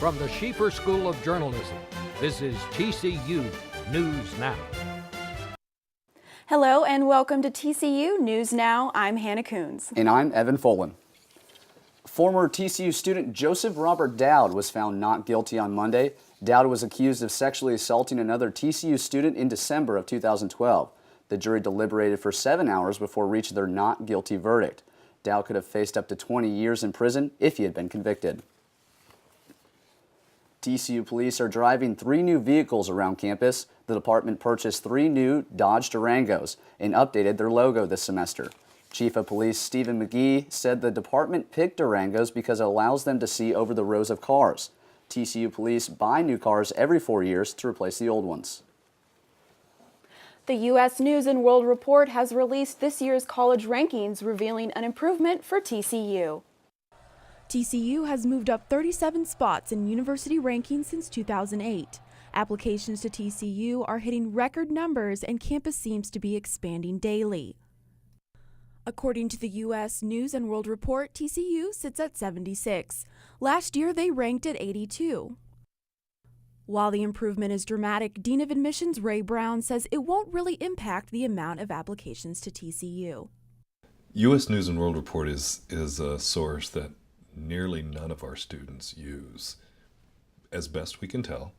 from the Schieffer School of Journalism, this is TCU News Now. Hello and welcome to TCU News Now. I'm Hannah Coons. And I'm Evan Folan. Former TCU student Joseph Robert Dowd was found not guilty on Monday. Dowd was accused of sexually assaulting another TCU student in December of 2012. The jury deliberated for 7 hours before reaching their not guilty verdict. Dowd could have faced up to 20 years in prison if he had been convicted. TCU police are driving 3 new vehicles around campus. The department purchased 3 new Dodge Durangos and updated their logo this semester. Chief of Police Stephen McGee said the department picked Durangos because it allows them to see over the rows of cars. TCU police buy new cars every 4 years to replace the old ones. The U.S. News & World Report has released this year's college rankings, revealing an improvement for TCU. TCU has moved up 37 spots in university rankings since 2008. Applications to TCU are hitting record numbers and campus seems to be expanding daily. According to the U.S. News & World Report, TCU sits at 76. Last year, they ranked at 82. While the improvement is dramatic, Dean of Admissions Ray Brown says it won't really impact the amount of applications to TCU. U.S. News & World Report is a source that nearly none of our students use, as best we can tell,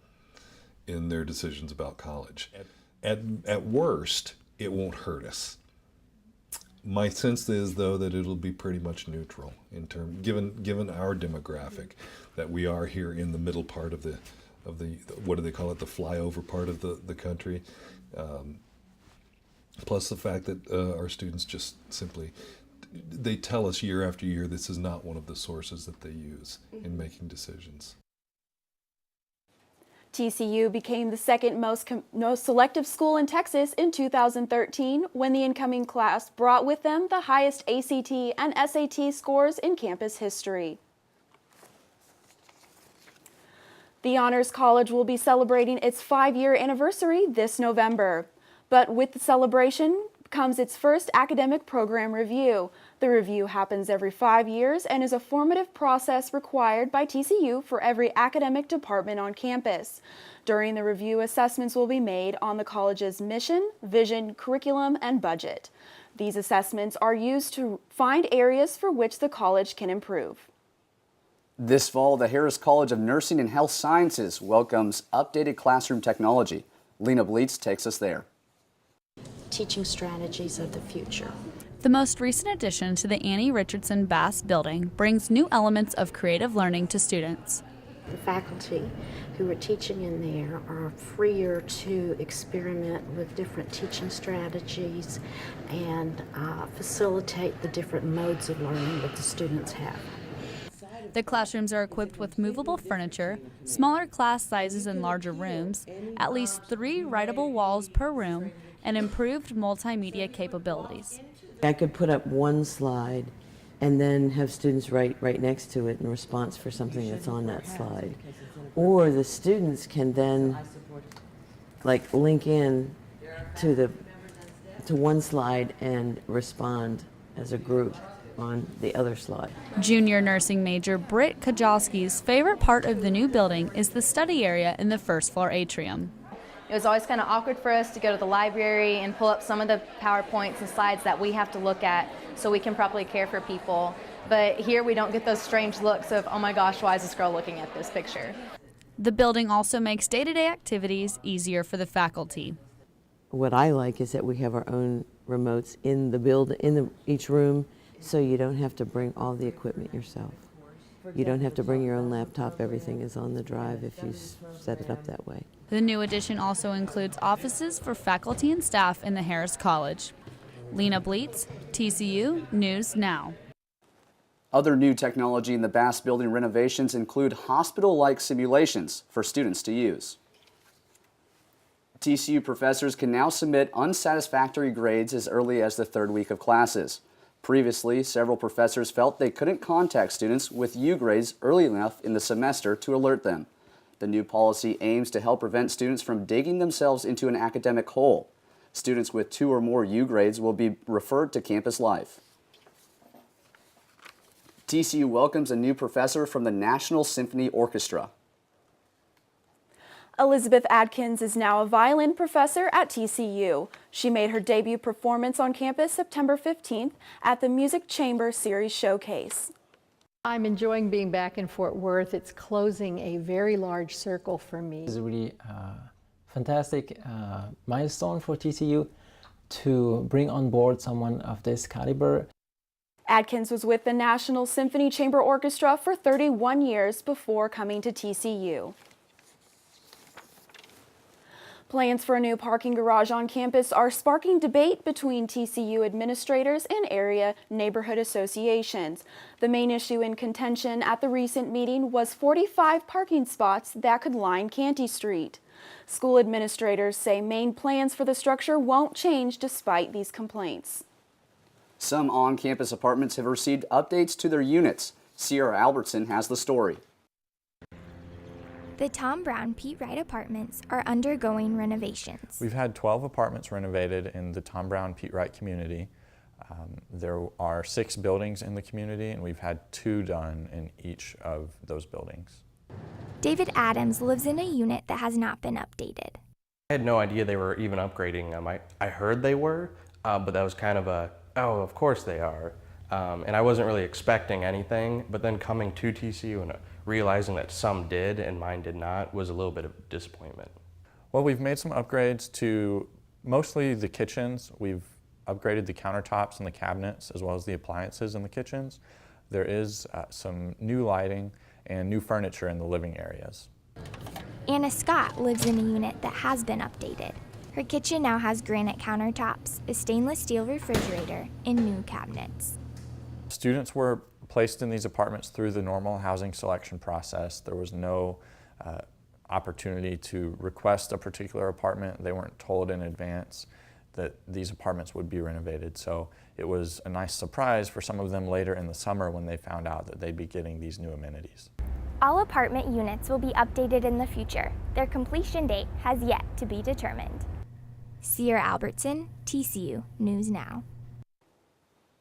in their decisions about college. At worst, it won't hurt us. My sense is, though, that it'll be pretty much neutral in term, given our demographic, that we are here in the middle part of the what do they call it, the flyover part of the country. Plus the fact that our students just simply, they tell us year after year this is not one of the sources that they use in making decisions. TCU became the second most selective school in Texas in 2013 when the incoming class brought with them the highest ACT and SAT scores in campus history. The Honors College will be celebrating its 5-year anniversary this November. But with the celebration comes its first academic program review. The review happens every 5 years and is a formative process required by TCU for every academic department on campus. During the review, assessments will be made on the college's mission, vision, curriculum, and budget. These assessments are used to find areas for which the college can improve. This fall, the Harris College of Nursing and Health Sciences welcomes updated classroom technology. Lena Bleets takes us there. Teaching strategies of the future. The most recent addition to the Annie Richardson Bass building brings new elements of creative learning to students. The faculty who are teaching in there are freer to experiment with different teaching strategies and facilitate the different modes of learning that the students have. The classrooms are equipped with movable furniture, smaller class sizes in larger rooms, at least 3 writable walls per room, and improved multimedia capabilities. I could put up one slide and then have students write right next to it in response for something that's on that slide. Or the students can then link in to one slide and respond as a group on the other slide. Junior nursing major Britt Kajowski's favorite part of the new building is the study area in the first floor atrium. It was always kind of awkward for us to go to the library and pull up some of the PowerPoints and slides that we have to look at so we can properly care for people. But here we don't get those strange looks of, oh my gosh, why is this girl looking at this picture? The building also makes day-to-day activities easier for the faculty. What I like is that we have our own remotes in each room, so you don't have to bring all the equipment yourself. You don't have to bring your own laptop. Everything is on the drive if you set it up that way. The new addition also includes offices for faculty and staff in the Harris College. Lena Bleets, TCU News Now. Other new technology in the Bass building renovations include hospital-like simulations for students to use. TCU professors can now submit unsatisfactory grades as early as the 3rd week of classes. Previously, several professors felt they couldn't contact students with U grades early enough in the semester to alert them. The new policy aims to help prevent students from digging themselves into an academic hole. Students with 2 or more U grades will be referred to Campus Life. TCU welcomes a new professor from the National Symphony Orchestra. Elizabeth Adkins is now a violin professor at TCU. She made her debut performance on campus September 15th at the Music Chamber Series Showcase. I'm enjoying being back in Fort Worth. It's closing a very large circle for me. It's a really fantastic milestone for TCU to bring on board someone of this caliber. Adkins was with the National Symphony Chamber Orchestra for 31 years before coming to TCU. Plans for a new parking garage on campus are sparking debate between TCU administrators and area neighborhood associations. The main issue in contention at the recent meeting was 45 parking spots that could line Canty Street. School administrators say main plans for the structure won't change despite these complaints. Some on-campus apartments have received updates to their units. Sierra Albertson has the story. The Tom Brown Pete Wright apartments are undergoing renovations. We've had 12 apartments renovated in the Tom Brown Pete Wright community. There are 6 buildings in the community, and we've had 2 done in each of those buildings. David Adams lives in a unit that has not been updated. I had no idea they were even upgrading them. I heard they were, but that was kind of a, oh, of course they are. And I wasn't really expecting anything, but then coming to TCU and realizing that some did and mine did not was a little bit of disappointment. Well, we've made some upgrades to mostly the kitchens. We've upgraded the countertops and the cabinets as well as the appliances in the kitchens. There is some new lighting and new furniture in the living areas. Anna Scott lives in a unit that has been updated. Her kitchen now has granite countertops, a stainless steel refrigerator, and new cabinets. Students were placed in these apartments through the normal housing selection process. There was no opportunity to request a particular apartment. They weren't told in advance that these apartments would be renovated. So it was a nice surprise for some of them later in the summer when they found out that they'd be getting these new amenities. All apartment units will be updated in the future. Their completion date has yet to be determined. Sierra Albertson, TCU News Now.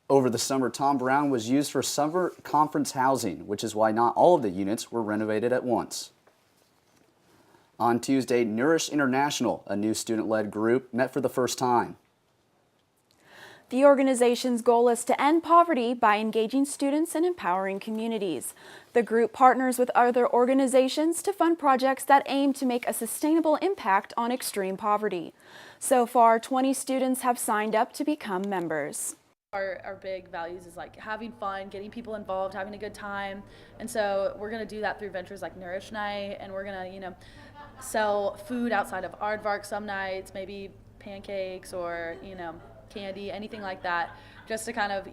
Over the summer, Tom Brown was used for summer conference housing, which is why not all of the units were renovated at once. On Tuesday, Nourish International, a new student-led group, met for the first time. The organization's goal is to end poverty by engaging students and empowering communities. The group partners with other organizations to fund projects that aim to make a sustainable impact on extreme poverty. So far, 20 students have signed up to become members. Our big values is like having fun, getting people involved, having a good time. And so we're going to do that through ventures like Nourish Night, and we're going to, sell food outside of Aardvark some nights, maybe pancakes or, candy, anything like that, just to kind of,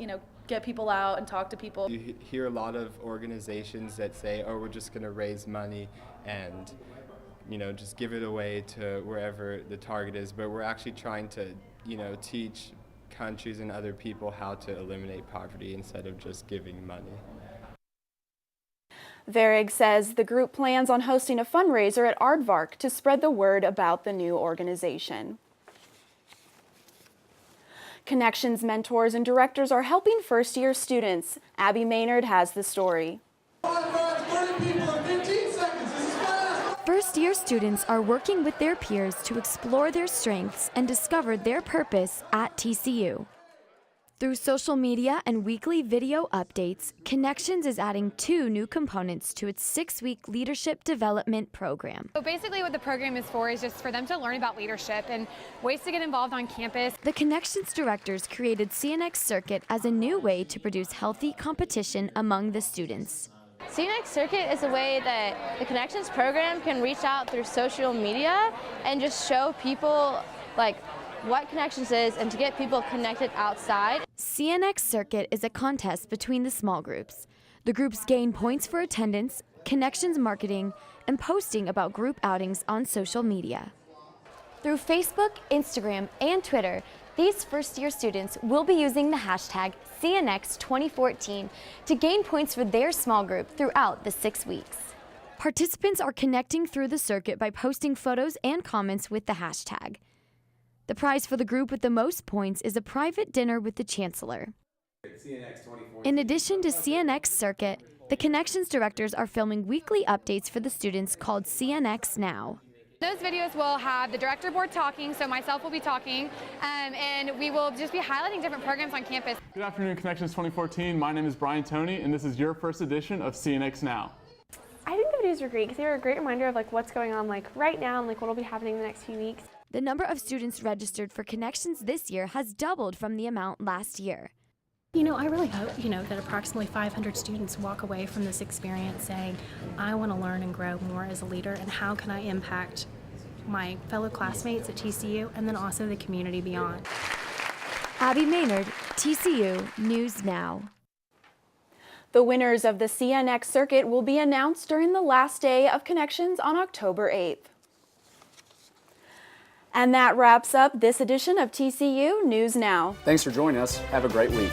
get people out and talk to people. You hear a lot of organizations that say, oh, we're just going to raise money and, just give it away to wherever the target is, but we're actually trying to, teach countries and other people how to eliminate poverty instead of just giving money. Varig says the group plans on hosting a fundraiser at Aardvark to spread the word about the new organization. Connections mentors and directors are helping first-year students. Abby Maynard has the story. First-year students are working with their peers to explore their strengths and discover their purpose at TCU. Through social media and weekly video updates, Connections is adding 2 new components to its 6-week leadership development program. So basically what the program is for is just for them to learn about leadership and ways to get involved on campus. The Connections directors created CNX Circuit as a new way to produce healthy competition among the students. CNX Circuit is a way that the Connections program can reach out through social media and just show people what Connections is and to get people connected outside. CNX Circuit is a contest between the small groups. The groups gain points for attendance, Connections marketing, and posting about group outings on social media. Through Facebook, Instagram, and Twitter, these first-year students will be using the hashtag CNX2014 to gain points for their small group throughout the 6 weeks. Participants are connecting through the circuit by posting photos and comments with the hashtag. The prize for the group with the most points is a private dinner with the Chancellor. In addition to CNX Circuit, the Connections directors are filming weekly updates for the students called CNX Now. Those videos will have the director board talking, so myself will be talking, and we will just be highlighting different programs on campus. Good afternoon, Connections 2014. My name is Brian Toney, and this is your first edition of CNX Now. I think the videos were great because they were a great reminder of what's going on right now and what will be happening in the next few weeks. The number of students registered for Connections this year has doubled from the amount last year. I really hope, that approximately 500 students walk away from this experience saying, I want to learn and grow more as a leader, and how can I impact my fellow classmates at TCU and then also the community beyond. Abby Maynard, TCU News Now. The winners of the CNX circuit will be announced during the last day of Connections on October 8th. And that wraps up this edition of TCU News Now. Thanks for joining us. Have a great week.